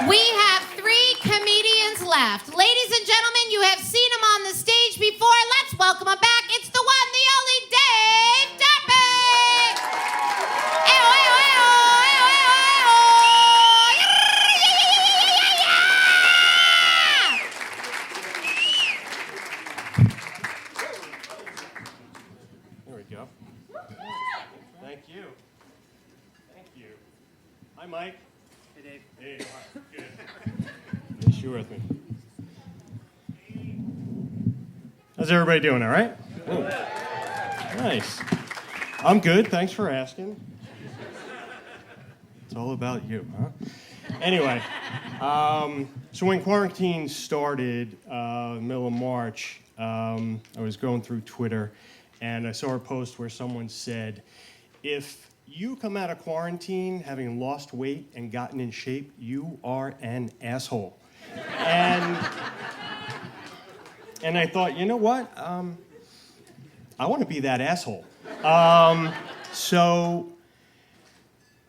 We have 3 comedians left. Ladies and gentlemen, you have seen him on the stage before. Let's welcome him back. It's the one, the only Dave TARPEY. There we go. Thank you. Thank you. Hi, Mike. Hey, Dave. Hey, hi. Good. Nice you're with me. How's everybody doing, all right? Oh. Nice. I'm good, thanks for asking. It's all about you, huh? Anyway, so when quarantine started, middle of March, I was going through Twitter, and I saw a post where someone said, if you come out of quarantine having lost weight and gotten in shape, you are an asshole. And I thought, you know what? I want to be that asshole. So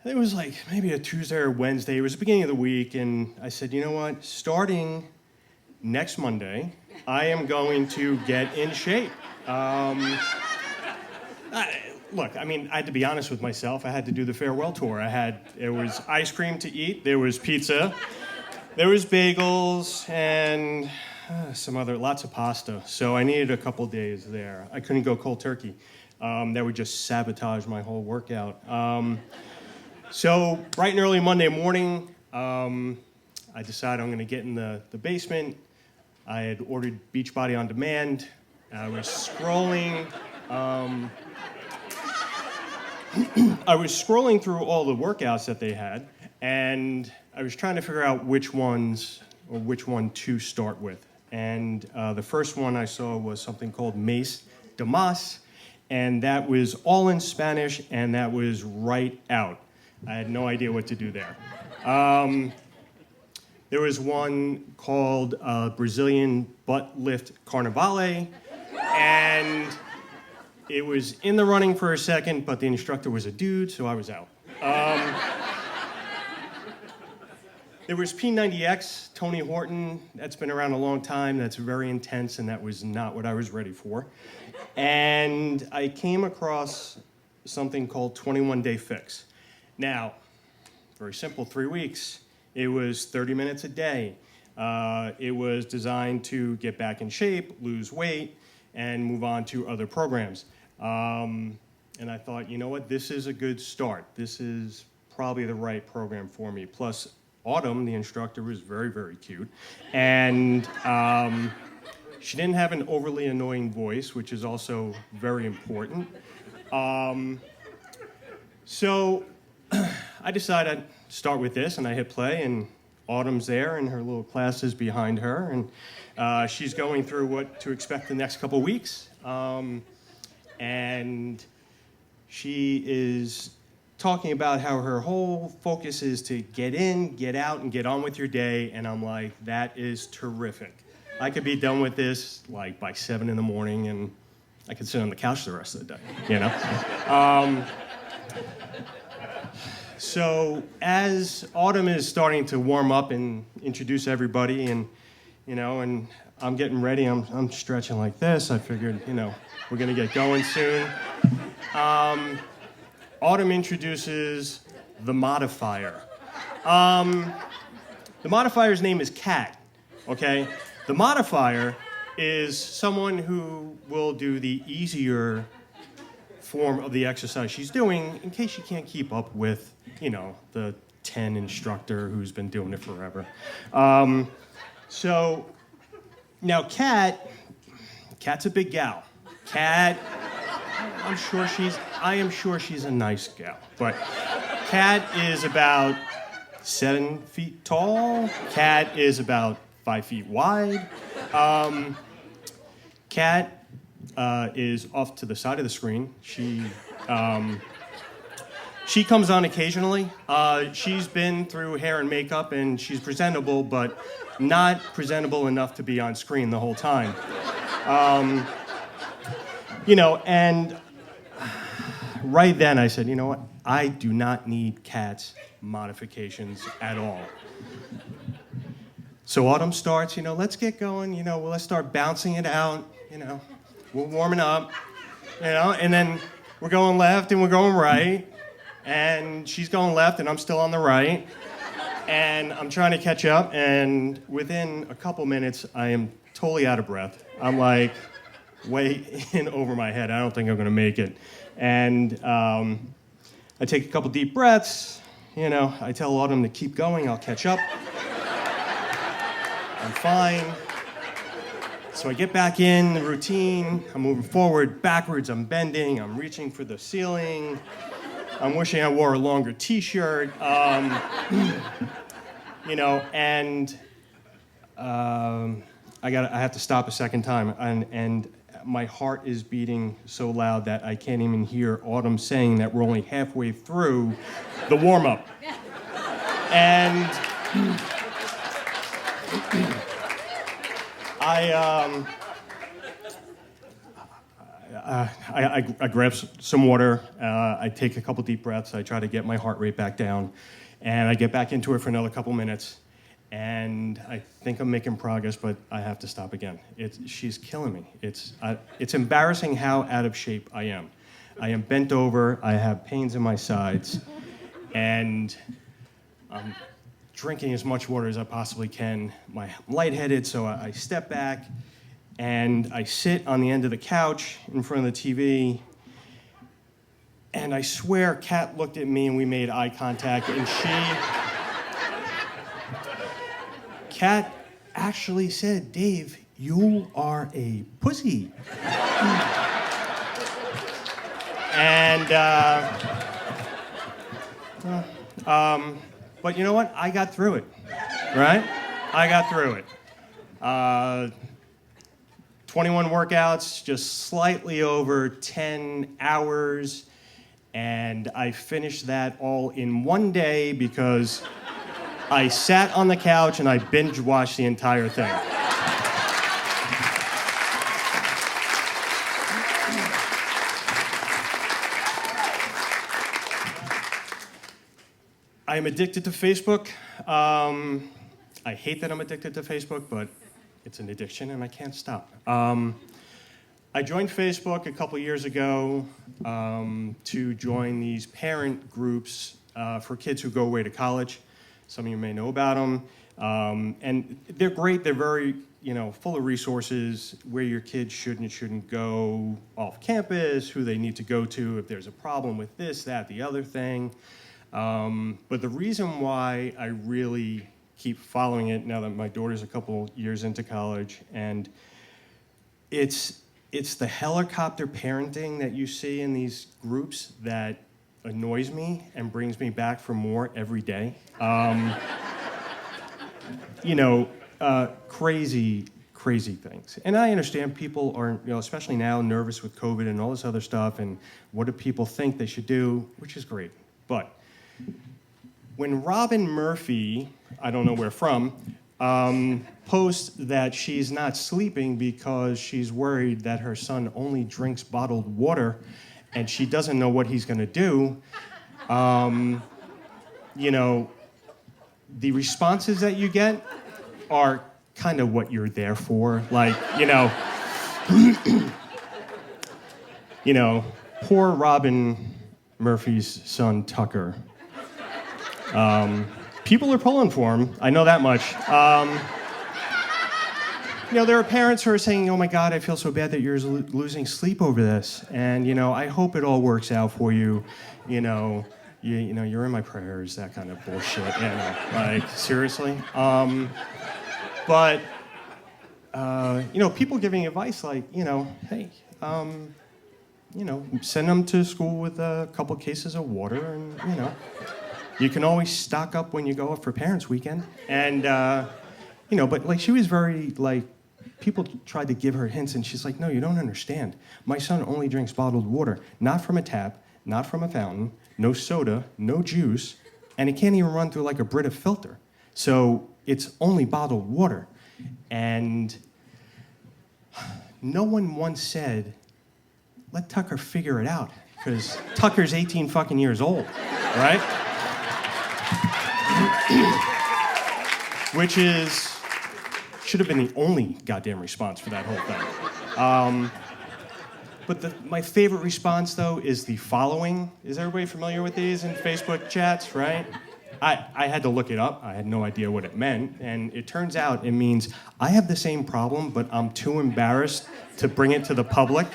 it was like maybe a Tuesday or Wednesday. It was the beginning of the week, and I said, you know what? Starting next Monday, I am going to get in shape. Look, I mean, I had to be honest with myself. I had to do the farewell tour. There was ice cream to eat, there was pizza, there was bagels, and lots of pasta. So I needed a couple days there. I couldn't go cold turkey. That would just sabotage my whole workout. So bright and early Monday morning, I decided I'm going to get in the basement. I had ordered Beachbody on demand. I was scrolling. I was scrolling through all the workouts that they had, and I was trying to figure out which one to start with. And the first one I saw was something called Mace de Mas, and that was all in Spanish, and that was right out. I had no idea what to do there. There was one called Brazilian Butt Lift Carnivale, and it was in the running for a second, but the instructor was a dude, so I was out. There was P90X, Tony Horton. That's been around a long time. That's very intense, and that was not what I was ready for. And I came across something called 21 Day Fix. Now, very simple, 3 weeks. It was 30 minutes a day. It was designed to get back in shape, lose weight, and move on to other programs. And I thought, you know what, this is a good start. This is probably the right program for me. Plus, Autumn, the instructor, was very, very cute. And she didn't have an overly annoying voice, which is also very important. So I decided I'd start with this, and I hit play, and Autumn's there, and her little class is behind her, and she's going through what to expect the next couple weeks. And she is talking about how her whole focus is to get in, get out, and get on with your day, and I'm like, that is terrific. I could be done with this like by 7 in the morning, and I could sit on the couch the rest of the day, you know? So as Autumn is starting to warm up and introduce everybody, and you know, and I'm getting ready, I'm stretching like this. I figured, you know, we're gonna get going soon. Autumn introduces the modifier. The modifier's name is Kat, okay? The modifier is someone who will do the easier form of the exercise she's doing in case she can't keep up with, you know, the 10 instructor who's been doing it forever. So now Kat's a big gal. Kat, I am sure she's a nice gal, but Kat is about 7 feet tall. Kat is about 5 feet wide. Kat is off to the side of the screen. She comes on occasionally. She's been through hair and makeup, and she's presentable, but not presentable enough to be on screen the whole time. You know, and right then I said, you know what? I do not need Kat's modifications at all. So Autumn starts, let's get going, well, let's start bouncing it out, we're warming up, and then we're going left and we're going right, and she's going left and I'm still on the right, and I'm trying to catch up, and within a couple minutes, I am totally out of breath. I'm like way in over my head. I don't think I'm gonna make it. And I take a couple deep breaths, I tell Autumn to keep going, I'll catch up. I'm fine. So I get back in the routine, I'm moving forward, backwards, I'm bending, I'm reaching for the ceiling, I'm wishing I wore a longer t-shirt, and I have to stop a second time, and my heart is beating so loud that I can't even hear Autumn saying that we're only halfway through the warm-up. And I grab some water, I take a couple deep breaths, I try to get my heart rate back down, and I get back into it for another couple minutes, and I think I'm making progress, but I have to stop again. She's killing me. It's embarrassing how out of shape I am. I am bent over, I have pains in my sides, and I'm drinking as much water as I possibly can. I'm lightheaded, so I step back, and I sit on the end of the couch in front of the TV, and I swear Kat looked at me and we made eye contact, and Kat actually said, "Dave, you are a pussy." And, but you know what? I got through it, right? I got through it. 21 workouts, just slightly over 10 hours, and I finished that all in one day because I sat on the couch and I binge watched the entire thing. I am addicted to Facebook. I hate that I'm addicted to Facebook, but it's an addiction and I can't stop. I joined Facebook a couple years ago to join these parent groups for kids who go away to college. Some of you may know about them. And they're great. They're very, full of resources, where your kids should and shouldn't go off campus, who they need to go to if there's a problem with this, that, the other thing. But the reason why I really keep following it now that my daughter's a couple years into college, and it's the helicopter parenting that you see in these groups that annoys me and brings me back for more every day. Crazy things. And I understand people are, especially now, nervous with COVID and all this other stuff, and what do people think they should do, which is great. But when Robin Murphy, I don't know where from, posts that she's not sleeping because she's worried that her son only drinks bottled water and she doesn't know what he's going to do, the responses that you get are kind of what you're there for. Like, poor Robin Murphy's son, Tucker. People are pulling for him. I know that much. There are parents who are saying, "Oh my God, I feel so bad that you're losing sleep over this, and I hope it all works out for you. You're in my prayers." That kind of bullshit. Like seriously. But people giving advice like, hey, send them to school with a couple cases of water, and you can always stock up when you go up for Parents' Weekend. And but like she was very like. People tried to give her hints, and she's like, "No, you don't understand. My son only drinks bottled water, not from a tap, not from a fountain, no soda, no juice, and it can't even run through like a Brita filter. So it's only bottled water." And no one once said, "Let Tucker figure it out," because Tucker's 18 fucking years old, right? Which is should have been the only goddamn response for that whole thing. But my favorite response, though, is the following. Is everybody familiar with these in Facebook chats, right? I had to look it up. I had no idea what it meant. And it turns out it means, I have the same problem, but I'm too embarrassed to bring it to the public.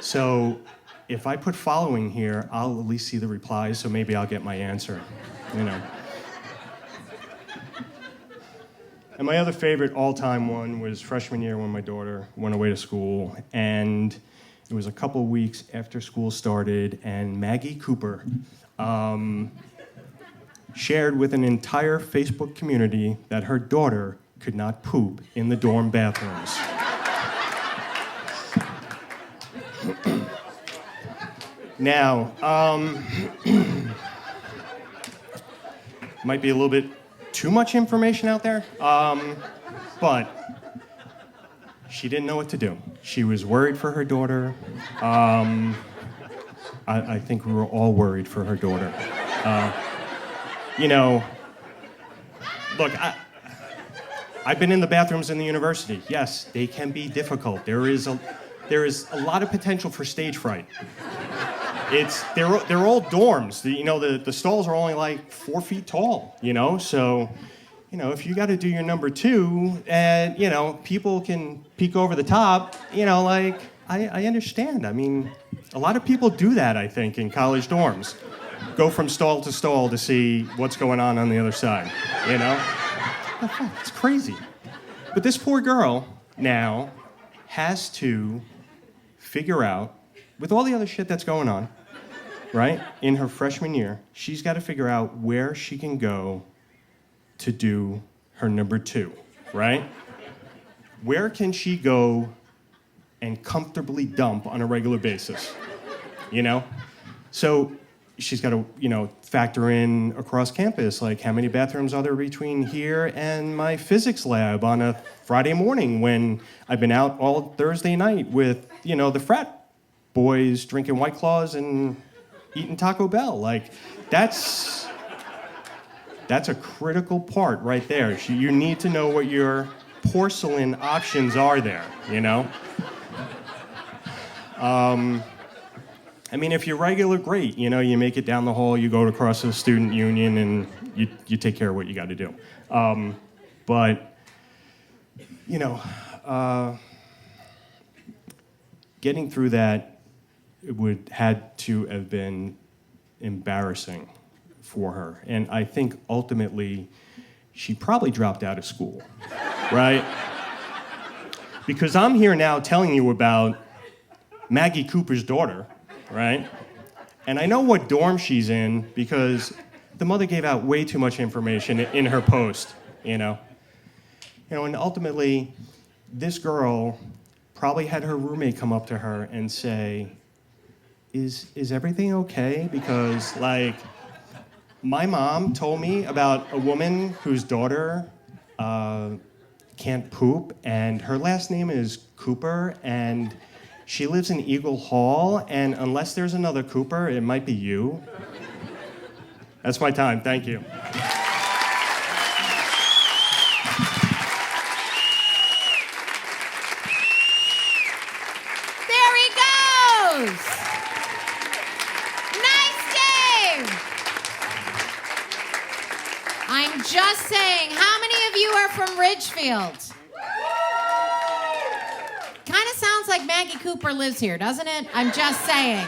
So if I put following here, I'll at least see the replies, so maybe I'll get my answer, you know. And my other favorite all-time one was freshman year when my daughter went away to school, and it was a couple weeks after school started, and Maggie Cooper shared with an entire Facebook community that her daughter could not poop in the dorm bathrooms. Now, might be a little bit too much information out there, but she didn't know what to do. She was worried for her daughter. I think we were all worried for her daughter. You know, look, I've been in the bathrooms in the university. Yes, they can be difficult. There is a lot of potential for stage fright. They're all dorms. The stalls are only like 4 feet tall, you know? So, you know, if you got to do your number two and, you know, people can peek over the top, you know, like, I understand. I mean, a lot of people do that, I think, in college dorms. Go from stall to stall to see what's going on the other side, you know? It's crazy. But this poor girl now has to figure out, with all the other shit that's going on, right, in her freshman year, she's got to figure out where she can go to do her number two, right? Where can she go and comfortably dump on a regular basis, you know? So she's got to, you know, factor in across campus, like how many bathrooms are there between here and my physics lab on a Friday morning when I've been out all Thursday night with, you know, the frat boys drinking White Claws and eating Taco Bell. Like, that's a critical part right there. You need to know what your porcelain options are there, you know? I mean, if you're regular, great. You know, you make it down the hall, you go across to the student union, and you take care of what you got to do. But, you know, getting through that had to have been embarrassing for her. And I think ultimately she probably dropped out of school, right? Because I'm here now telling you about Maggie Cooper's daughter, right? And I know what dorm she's in because the mother gave out way too much information in her post, you know? You know, and ultimately, this girl probably had her roommate come up to her and say, is everything okay? Because, like, my mom told me about a woman whose daughter can't poop, and her last name is Cooper, and she lives in Eagle Hall, and unless there's another Cooper, it might be you. That's my time. Thank you. There he goes. Nice, Dave. I'm just saying, how many of you are from Ridgefield? Kind of sounds like Maggie Cooper lives here, doesn't it? I'm just saying.